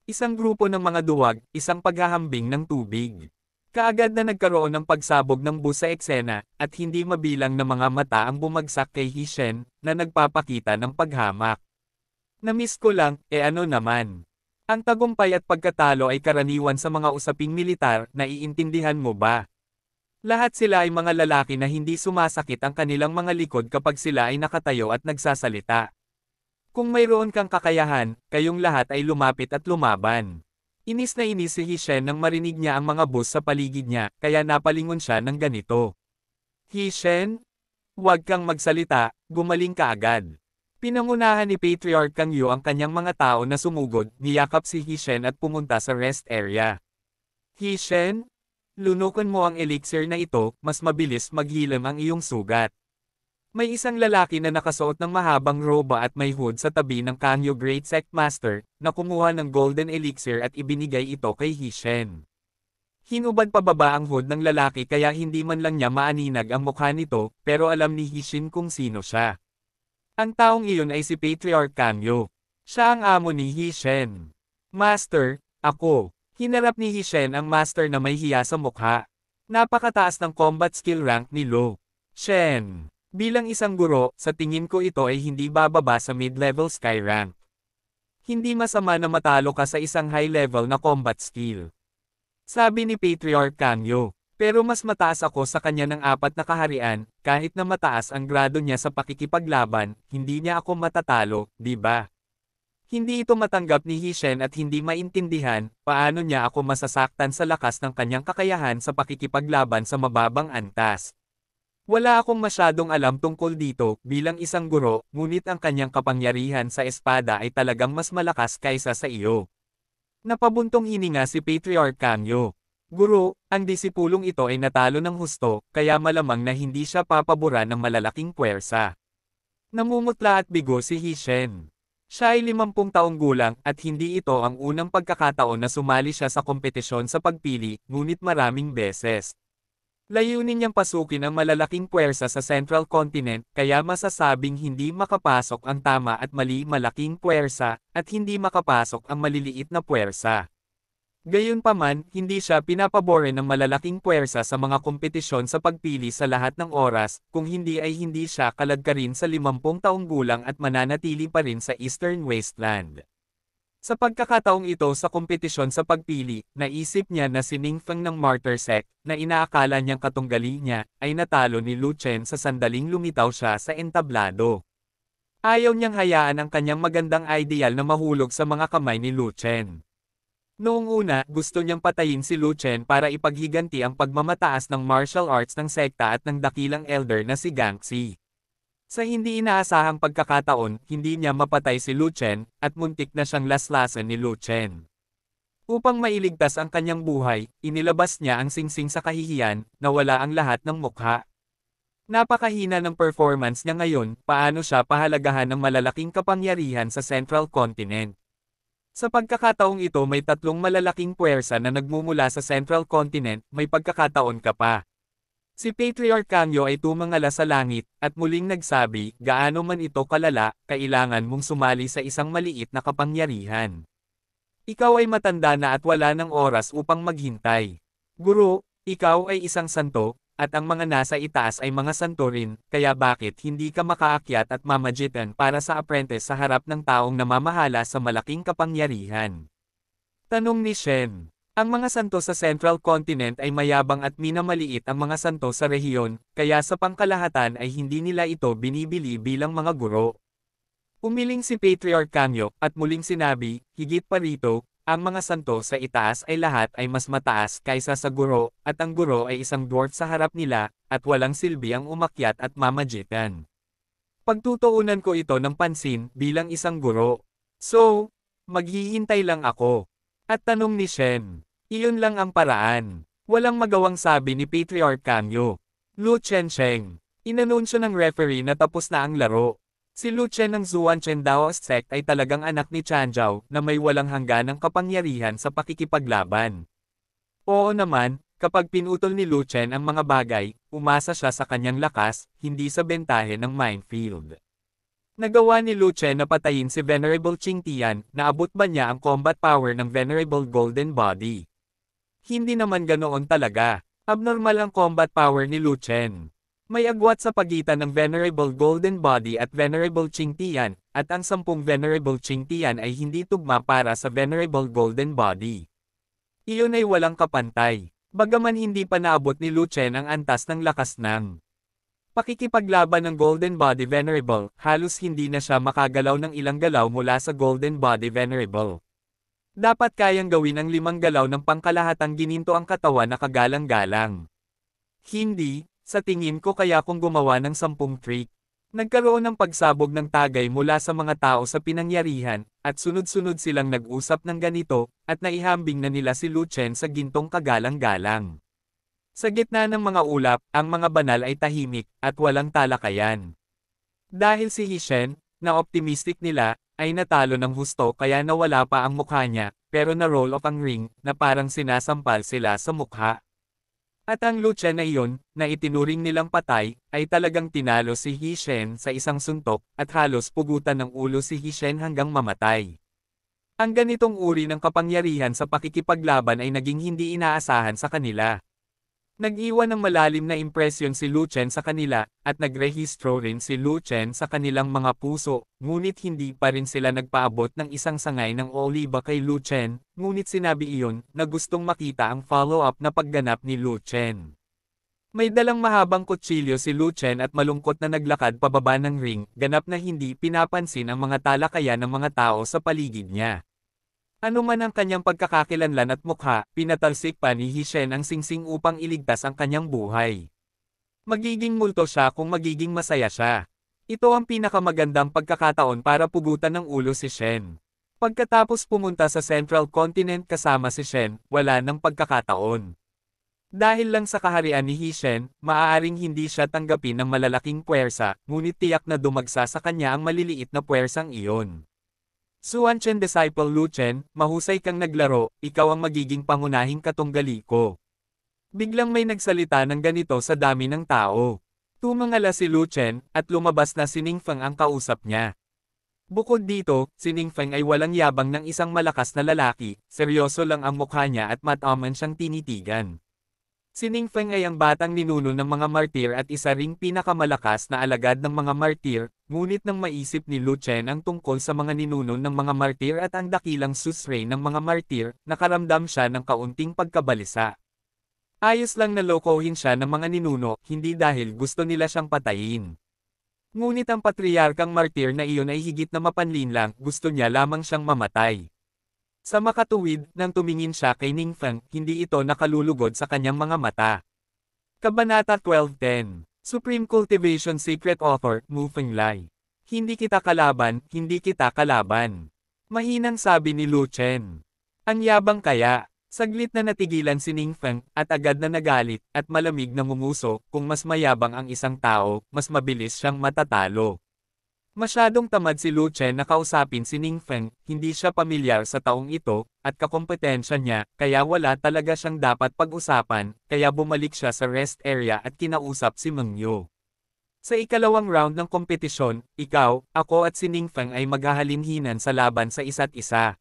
Isang grupo ng mga duwag, isang paghahambing ng tubig. Kaagad na nagkaroon ng pagsabog ng bus sa eksena, at hindi mabilang na mga mata ang bumagsak kay Hishen, na nagpapakita ng paghamak. Namiss ko lang, ano naman? Ang tagumpay at pagkatalo ay karaniwan sa mga usaping militar, naiintindihan mo ba? Lahat sila ay mga lalaki na hindi sumasakit ang kanilang mga likod kapag sila ay nakatayo at nagsasalita. Kung mayroon kang kakayahan, kayong lahat ay lumapit at lumaban. Inis na inis si Hishen nang marinig niya ang mga bus sa paligid niya, kaya napalingon siya ng ganito. Hishen? Huwag kang magsalita, gumaling ka agad. Pinangunahan ni Patriarch Kang Yu ang kanyang mga tao na sumugod, niyakap si Hishen at pumunta sa rest area. Hishen? Lunukan mo ang elixir na ito, mas mabilis maghilam ang iyong sugat. May isang lalaki na nakasuot ng mahabang roba at may hood sa tabi ng Kang Yu Great Sect Master, na kumuha ng golden elixir at ibinigay ito kay Hishen. Hinubad pababa ang hood ng lalaki kaya hindi man lang niya maaninag ang mukha nito, pero alam ni Hishen kung sino siya. Ang taong iyon ay si Patriarch Kang Yu. Siya ang amo ni Hishen. Master, ako. Hinarap ni Hishen ang master na may hiya sa mukha. Napakataas ng combat skill rank ni Lu Chen. Bilang isang guro, sa tingin ko ito ay hindi bababa sa mid-level sky rank. Hindi masama na matalo ka sa isang high-level na combat skill. Sabi ni Patriarch Kang Yu. Pero mas mataas ako sa kanya ng 4 na kaharian, kahit na mataas ang grado niya sa pakikipaglaban, hindi niya ako matatalo, di ba? Hindi ito matanggap ni Hishen at hindi maintindihan, paano niya ako masasaktan sa lakas ng kanyang kakayahan sa pakikipaglaban sa mababang antas. Wala akong masyadong alam tungkol dito, bilang isang guro, ngunit ang kanyang kapangyarihan sa espada ay talagang mas malakas kaysa sa iyo. Napabuntong hininga si Patriarch Kang Yu. Guro, ang disipulong ito ay natalo ng husto, kaya malamang na hindi siya papaboran ng malalaking puwersa. Namumutla at bigo si Hishen. Siya ay 50 taong gulang, at hindi ito ang unang pagkakataon na sumali siya sa kompetisyon sa pagpili, ngunit maraming beses. Layunin niyang pasukin ang malalaking puwersa sa Central Continent, kaya masasabing hindi makapasok ang tama at mali malaking puwersa, at hindi makapasok ang maliliit na puwersa. Gayunpaman, hindi siya pinapabore ng malalaking puwersa sa mga kompetisyon sa pagpili sa lahat ng oras, kung hindi ay hindi siya kaladkarin sa 50 taong gulang at mananatili pa rin sa Eastern Wasteland. Sa pagkakataong ito sa kompetisyon sa pagpili, naisip niya na si Ning Feng ng Martyr Sect, na inaakala niyang katunggali niya, ay natalo ni Lu Chen sa sandaling lumitaw siya sa entablado. Ayaw niyang hayaan ang kanyang magandang ideal na mahulog sa mga kamay ni Lu Chen. Noong una, gusto niyang patayin si Lu Chen para ipaghiganti ang pagmamataas ng martial arts ng sekta at ng dakilang elder na si Gangxi. Sa hindi inaasahang pagkakataon, hindi niya mapatay si Lu Chen, at muntik na siyang laslasan ni Lu Chen. Upang mailigtas ang kanyang buhay, inilabas niya ang singsing sa kahihiyan, na wala ang lahat ng mukha. Napakahina ng performance niya ngayon, paano siya pahalagahan ng malalaking kapangyarihan sa Central Continent. Sa pagkakataong ito may 3 malalaking puwersa na nagmumula sa Central Continent, may pagkakataon ka pa. Si Patriarch Kang Yu ay tumangala sa langit, at muling nagsabi, gaano man ito kalala, kailangan mong sumali sa isang maliit na kapangyarihan. Ikaw ay matanda na at wala ng oras upang maghintay. Guro, ikaw ay isang santo, at ang mga nasa itaas ay mga santo rin, kaya bakit hindi ka makaakyat at mamagitan para sa apprentice sa harap ng taong namamahala sa malaking kapangyarihan? Tanong ni Shen. Ang mga santo sa Central Continent ay mayabang at minamaliit ang mga santo sa rehiyon, kaya sa pangkalahatan ay hindi nila ito binibili bilang mga guro. Umiling si Patriarch Kanyo, at muling sinabi, higit pa rito, ang mga santo sa itaas ay lahat ay mas mataas kaysa sa guro, at ang guro ay isang dwarf sa harap nila, at walang silbi ang umakyat at mamagitan. Pagtutuunan ko ito ng pansin bilang isang guro. So, maghihintay lang ako. At tanong ni Shen, iyon lang ang paraan. Walang magawang sabi ni Patriarch Kanyo. Lu Chensheng. Inanunsyo ng referee na tapos na ang laro. Si Lu Chen ng Zuanchen Daoist sect ay talagang anak ni Chanzhao na may walang hangganang kapangyarihan sa pakikipaglaban. Oo naman, kapag pinutol ni Lu Chen ang mga bagay, umasa siya sa kanyang lakas, hindi sa bentahe ng minefield. Nagawa ni Lu Chen na patayin si Venerable Qing Tian, naabot ba niya ang combat power ng Venerable Golden Body? Hindi naman ganoon talaga. Abnormal ang combat power ni Lu Chen. May agwat sa pagitan ng Venerable Golden Body at Venerable Qing Tian, at ang 10 Venerable Qing Tian ay hindi tugma para sa Venerable Golden Body. Iyon ay walang kapantay. Bagaman hindi pa naabot ni Lu Chen ang antas ng lakas ng pakikipaglaban ng Golden Body Venerable, halos hindi na siya makagalaw ng ilang galaw mula sa Golden Body Venerable. Dapat kayang gawin ang 5 galaw ng pangkalahatang gininto ang katawan na kagalang-galang. Hindi. Sa tingin ko kaya kung gumawa ng 10 trick. Nagkaroon ng pagsabog ng tagay mula sa mga tao sa pinangyarihan, at sunod-sunod silang nag-usap ng ganito, at naihambing na nila si Lu Chen sa gintong kagalang-galang. Sa gitna ng mga ulap, ang mga banal ay tahimik, at walang talakayan. Dahil si Hishen, na optimistic nila, ay natalo ng husto kaya nawala pa ang mukha niya, pero na-roll off ang ring, na parang sinasampal sila sa mukha. At ang Lu Chen na iyon, na itinuring nilang patay, ay talagang tinalo si Hishen sa isang suntok, at halos pugutan ng ulo si Hishen hanggang mamatay. Ang ganitong uri ng kapangyarihan sa pakikipaglaban ay naging hindi inaasahan sa kanila. Nag-iwan ng malalim na impresyon si Lu Chen sa kanila, at nagrehistro rin si Lu Chen sa kanilang mga puso, ngunit hindi pa rin sila nagpaabot ng isang sangay ng oliba kay Lu Chen, ngunit sinabi iyon, na gustong makita ang follow-up na pagganap ni Lu Chen. May dalang mahabang kutsilyo si Lu Chen at malungkot na naglakad pababa ng ring, ganap na hindi pinapansin ang mga talakayan ng mga tao sa paligid niya. Ano man ang kanyang pagkakakilanlan at mukha, pinatalsik pa ni Hishen ang singsing upang iligtas ang kanyang buhay. Magiging multo siya kung magiging masaya siya. Ito ang pinakamagandang pagkakataon para pugutan ng ulo si Shen. Pagkatapos pumunta sa Central Continent kasama si Shen, wala nang pagkakataon. Dahil lang sa kaharian ni Hishen, maaaring hindi siya tanggapin ng malalaking puwersa, ngunit tiyak na dumagsa sa kanya ang maliliit na puwersang iyon. Zuanchen Disciple Lu Chen, mahusay kang naglaro, ikaw ang magiging pangunahing katunggali ko. Biglang may nagsalita ng ganito sa dami ng tao. Tumangala si Lu Chen, at lumabas na si Ningfeng ang kausap niya. Bukod dito, si Ningfeng ay walang yabang ng isang malakas na lalaki, seryoso lang ang mukha niya at mataman siyang tinitigan. Si Ningfeng ay ang batang ninuno ng mga martir at isa ring pinakamalakas na alagad ng mga martir, ngunit nang maisip ni Lu Chen ang tungkol sa mga ninuno ng mga martir at ang dakilang susrey ng mga martir, nakaramdam siya ng kaunting pagkabalisa. Ayos lang na lokohin siya ng mga ninuno, hindi dahil gusto nila siyang patayin. Ngunit ang patriarkang martir na iyon ay higit na mapanlinlang, gusto niya lamang siyang mamatay. Sa makatuwid, nang tumingin siya kay Ningfeng, hindi ito nakalulugod sa kanyang mga mata. Kabanata 12:10 Supreme Cultivation Secret Author, Mu Fenglai. Hindi kita kalaban, hindi kita kalaban. Mahinang sabi ni Lu Chen. Ang yabang kaya. Saglit na natigilan si Ningfeng, at agad na nagalit, at malamig na ngumuso, kung mas mayabang ang isang tao, mas mabilis siyang matatalo. Masyadong tamad si Lu Chen na kausapin si Ningfeng, hindi siya pamilyar sa taong ito, at kakompetensya niya, kaya wala talaga siyang dapat pag-usapan, kaya bumalik siya sa rest area at kinausap si Meng Yu. Sa ikalawang round ng kompetisyon, ikaw, ako at si Ningfeng ay maghahalinhinan sa laban sa isa't isa.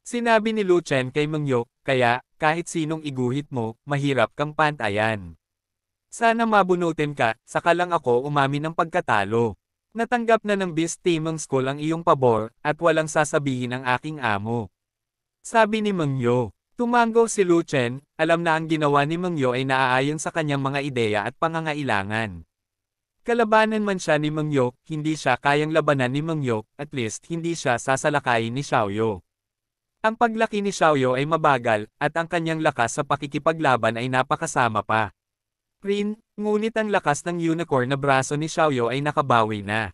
Sinabi ni Lu Chen kay Meng Yu, kaya, kahit sinong iguhit mo, mahirap kang pantayan. Sana mabunutin ka, saka lang ako umamin ng pagkatalo. Natanggap na ng Beast Taming School ang iyong pabor, at walang sasabihin ang aking amo. Sabi ni Meng Yo. Tumango si Lu Chen, alam na ang ginawa ni Meng Yo ay naaayon sa kanyang mga ideya at pangangailangan. Kalabanan man siya ni Meng Yo, hindi siya kayang labanan ni Meng Yo, at least hindi siya sasalakayin ni Xiaoyo. Ang paglaki ni Xiaoyo ay mabagal, at ang kanyang lakas sa pakikipaglaban ay napakasama pa. Ngunit ang lakas ng unicorn na braso ni Xiaoyo ay nakabawi na.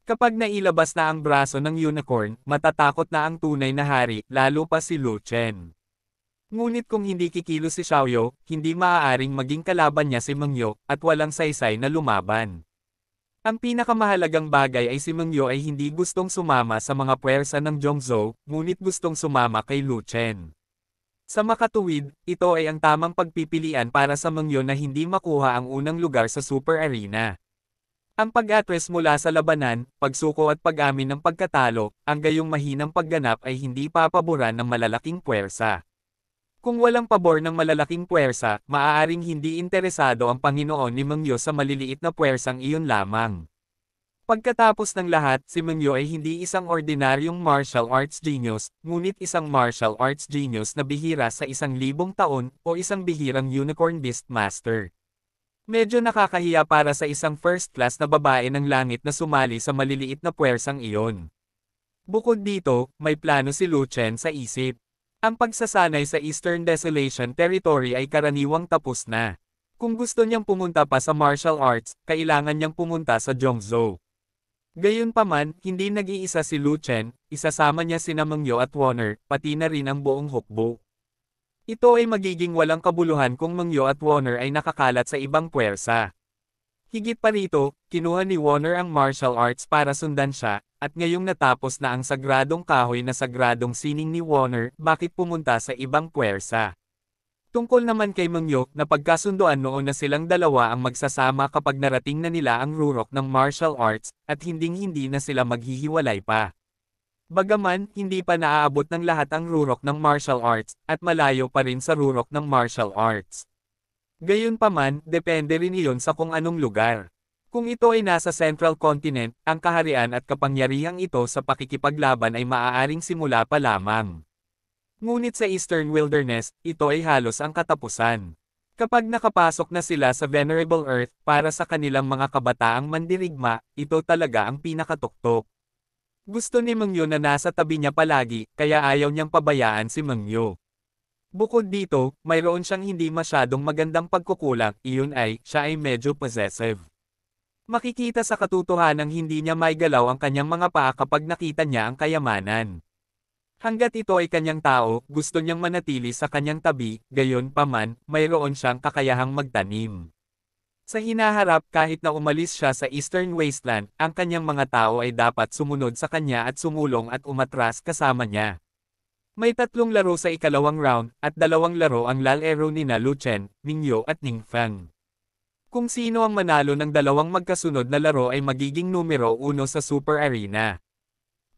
Kapag nailabas na ang braso ng unicorn, matatakot na ang tunay na hari, lalo pa si Lu Chen. Ngunit kung hindi kikilos si Xiaoyo, hindi maaaring maging kalaban niya si Meng Yo, at walang saysay na lumaban. Ang pinakamahalagang bagay ay si Meng Yo ay hindi gustong sumama sa mga puwersa ng Zhongzhou, ngunit gustong sumama kay Lu Chen. Sa makatuwid, ito ay ang tamang pagpipilian para sa Meng Yo na hindi makuha ang unang lugar sa Super Arena. Ang pag-atres mula sa labanan, pagsuko at pag-amin ng pagkatalo, ang gayong mahinang pagganap ay hindi papaboran ng malalaking puwersa. Kung walang pabor ng malalaking puwersa, maaaring hindi interesado ang Panginoon ni Meng Yo sa maliliit na puwersang iyon lamang. Pagkatapos ng lahat, si Meng Yo ay hindi isang ordinaryong martial arts genius, ngunit isang martial arts genius na bihira sa 1,000 taon o isang bihirang unicorn beast master. Medyo nakakahiya para sa isang first class na babae ng langit na sumali sa maliliit na puwersang iyon. Bukod dito, may plano si Lu Chen sa isip. Ang pagsasanay sa Eastern Desolation Territory ay karaniwang tapos na. Kung gusto niyang pumunta pa sa martial arts, kailangan niyang pumunta sa Zhongzhou. Gayunpaman, hindi nag-iisa si Lu Chen, isasama niya sina Meng Yo at Warner, pati na rin ang buong hukbo. Ito ay magiging walang kabuluhan kung Meng Yo at Warner ay nakakalat sa ibang puwersa. Higit pa rito, kinuha ni Warner ang martial arts para sundan siya, at ngayong natapos na ang sagradong kahoy na sagradong sining ni Warner, bakit pumunta sa ibang puwersa? Tungkol naman kay Meng Yo, napagkasundoan noon na silang dalawa ang magsasama kapag narating na nila ang rurok ng martial arts, at hinding-hindi na sila maghihiwalay pa. Bagaman, hindi pa naaabot ng lahat ang rurok ng martial arts, at malayo pa rin sa rurok ng martial arts. Gayunpaman, depende rin iyon sa kung anong lugar. Kung ito ay nasa Central Continent, ang kaharian at kapangyarihang ito sa pakikipaglaban ay maaaring simula pa lamang. Ngunit sa Eastern Wilderness, ito ay halos ang katapusan. Kapag nakapasok na sila sa Venerable Earth, para sa kanilang mga kabataang mandirigma, ito talaga ang pinakatuktok. Gusto ni Meng Yo na nasa tabi niya palagi, kaya ayaw niyang pabayaan si Meng Yo. Bukod dito, mayroon siyang hindi masyadong magandang pagkukulang, iyon ay, siya ay medyo possessive. Makikita sa katotohanang hindi niya maigalaw ang kanyang mga paa kapag nakita niya ang kayamanan. Hanggat ito ay kanyang tao, gusto niyang manatili sa kanyang tabi, gayon pa man, mayroon siyang kakayahang magtanim. Sa hinaharap kahit na umalis siya sa Eastern Wasteland, ang kanyang mga tao ay dapat sumunod sa kanya at sumulong at umatras kasama niya. May 3 laro sa ikalawang round, at 2 laro ang lalero ni Lu Chen, Meng Yo at Ning Feng. Kung sino ang manalo ng 2 magkasunod na laro ay magiging numero 1 sa Super Arena.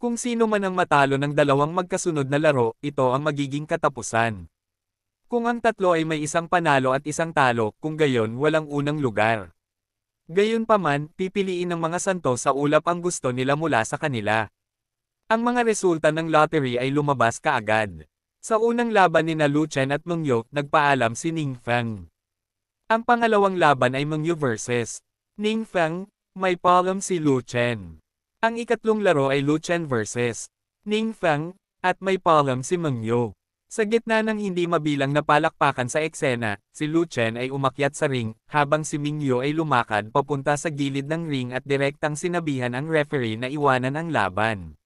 Kung sino man ang matalo ng 2 magkasunod na laro, ito ang magiging katapusan. Kung ang 3 ay may isang panalo at isang talo, kung gayon walang unang lugar. Gayunpaman, pipiliin ng mga santo sa ulap ang gusto nila mula sa kanila. Ang mga resulta ng lottery ay lumabas kaagad. Sa unang laban ni Lu Chen at Meng Yo, nagpaalam si Ning Feng. Ang pangalawang laban ay Meng Yo versus Ning Feng, may paalam si Lu Chen. Ang ikatlong laro ay Lu Chen versus Ning Feng, at may paalam si Meng Yo. Sa gitna ng hindi mabilang na palakpakan sa eksena, si Lu Chen ay umakyat sa ring, habang si Meng Yo ay lumakad papunta sa gilid ng ring at direktang sinabihan ang referee na iwanan ang laban.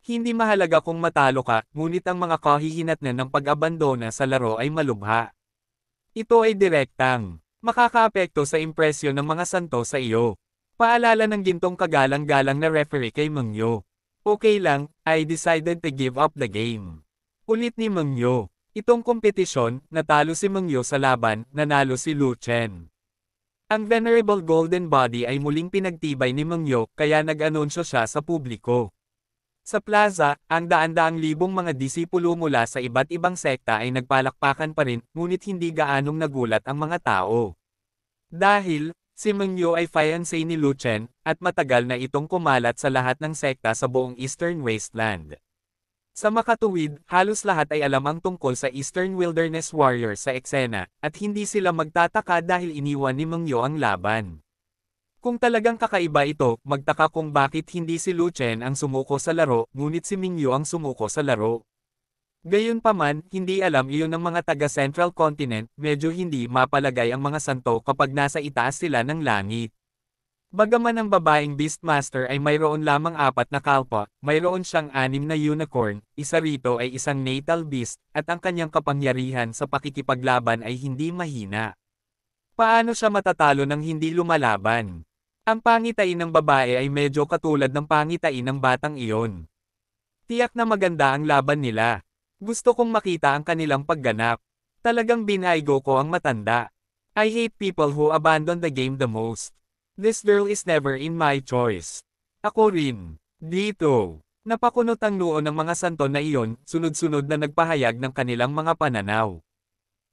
Hindi mahalaga kung matalo ka, ngunit ang mga kahihinatnan ng pag-abandona sa laro ay malubha. Ito ay direktang makakaapekto sa impresyon ng mga santo sa iyo. Paalala ng gintong kagalang-galang na referee kay Meng Yo. Okay lang, I decided to give up the game. Ulit ni Meng Yo. Itong kompetisyon, natalo si Meng Yo sa laban, nanalo si Lu Chen. Ang Venerable Golden Body ay muling pinagtibay ni Meng Yo, kaya nag-anunsyo siya sa publiko. Sa plaza, ang daan-daang libong mga disipulo mula sa iba't ibang sekta ay nagpalakpakan pa rin, ngunit hindi gaanong nagulat ang mga tao. Dahil, si Mengyo ay fiancé ni Lu Chen, at matagal na itong kumalat sa lahat ng sekta sa buong Eastern Wasteland. Sa makatuwid, halos lahat ay alam ang tungkol sa Eastern Wilderness Warriors sa eksena, at hindi sila magtataka dahil iniwan ni Mengyo ang laban. Kung talagang kakaiba ito, magtaka kung bakit hindi si Lu Chen ang sumuko sa laro, ngunit si Mengyo ang sumuko sa laro. Gayunpaman, hindi alam iyon ng mga taga-Central Continent, medyo hindi mapalagay ang mga santo kapag nasa itaas sila ng langit. Bagaman ang babaeng Beastmaster ay mayroon lamang 4 na kalpa, mayroon siyang 6 na unicorn, isa rito ay isang natal beast, at ang kanyang kapangyarihan sa pakikipaglaban ay hindi mahina. Paano siya matatalo nang hindi lumalaban? Ang pangitain ng babae ay medyo katulad ng pangitain ng batang iyon. Tiyak na maganda ang laban nila. Gusto kong makita ang kanilang pagganap. Talagang binaygo ko ang matanda. I hate people who abandon the game the most. This girl is never in my choice. Ako rin. Dito. Napakunot ang noo ng mga santo na iyon, sunod-sunod na nagpahayag ng kanilang mga pananaw.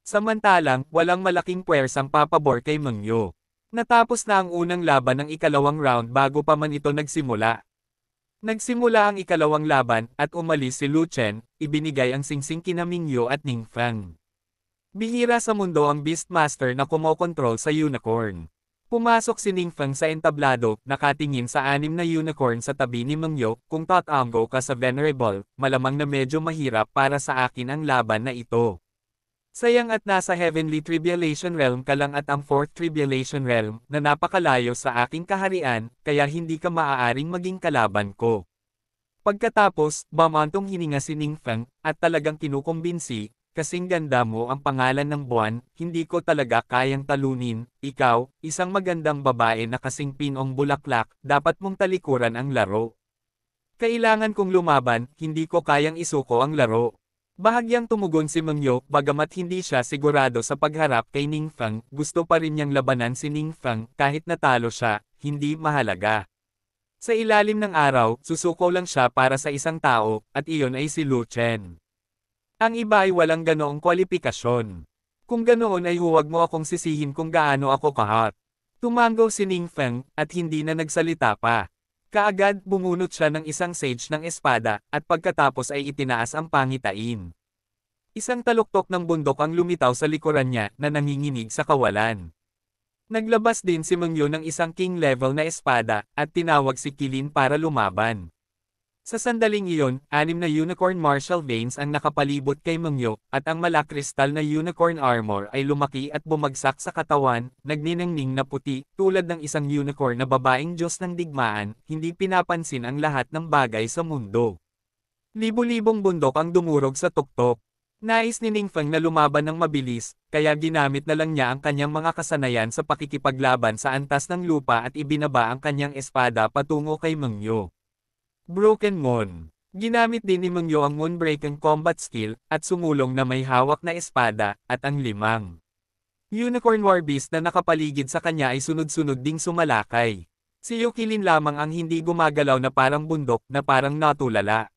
Samantalang, walang malaking puwersang papabor kay Mengyo. Natapos na ang unang laban ng ikalawang round bago pa man ito nagsimula. Nagsimula ang ikalawang laban, at umalis si Lu Chen, ibinigay ang singsing kina Mengyo at Ningfang. Bihira sa mundo ang Beastmaster na kumokontrol sa unicorn. Pumasok si Ningfang sa entablado, nakatingin sa 6 na unicorn sa tabi ni Mengyo, kung tatango ka sa Venerable, malamang na medyo mahirap para sa akin ang laban na ito. Sayang at nasa Heavenly Tribulation Realm ka lang at ang 4th Tribulation Realm, na napakalayo sa aking kaharian, kaya hindi ka maaaring maging kalaban ko. Pagkatapos, bamantong hininga si Ningfang, at talagang kinukumbinsi, kasing ganda mo ang pangalan ng buwan, hindi ko talaga kayang talunin, ikaw, isang magandang babae na kasing pinong bulaklak, dapat mong talikuran ang laro. Kailangan kong lumaban, hindi ko kayang isuko ang laro. Bahagyang tumugon si Mengyo, bagamat hindi siya sigurado sa pagharap kay Ningfang, gusto pa rin niyang labanan si Ningfang, kahit natalo siya, hindi mahalaga. Sa ilalim ng araw, susuko lang siya para sa isang tao, at iyon ay si Lu Chen. Ang iba ay walang ganoong kwalifikasyon. Kung ganoon ay huwag mo akong sisihin kung gaano ako kahot. Tumango si Ningfang, at hindi na nagsalita pa. Kaagad, bumunot siya ng isang sage ng espada, at pagkatapos ay itinaas ang pangitain. Isang taluktok ng bundok ang lumitaw sa likuran niya, na nanginginig sa kawalan. Naglabas din si Mengyo ng isang king-level na espada, at tinawag si Qilin para lumaban. Sa sandaling iyon, 6 na unicorn martial veins ang nakapalibot kay Mengyo, at ang malakristal na unicorn armor ay lumaki at bumagsak sa katawan, nagniningning na puti, tulad ng isang unicorn na babaeng Diyos ng digmaan, hindi pinapansin ang lahat ng bagay sa mundo. Libo-libong bundok ang dumurog sa tuktok. Nais ni Ningfang na lumaban ng mabilis, kaya ginamit na lang niya ang kanyang mga kasanayan sa pakikipaglaban sa antas ng lupa at ibinaba ang kanyang espada patungo kay Mengyo. Broken Moon. Ginamit din ni Mengyo ang Moonbreaking combat skill, at sumulong na may hawak na espada, at ang 5 Unicorn War Beast na nakapaligid sa kanya ay sunod-sunod ding sumalakay. Si Qilin lamang ang hindi gumagalaw na parang bundok na parang natulala.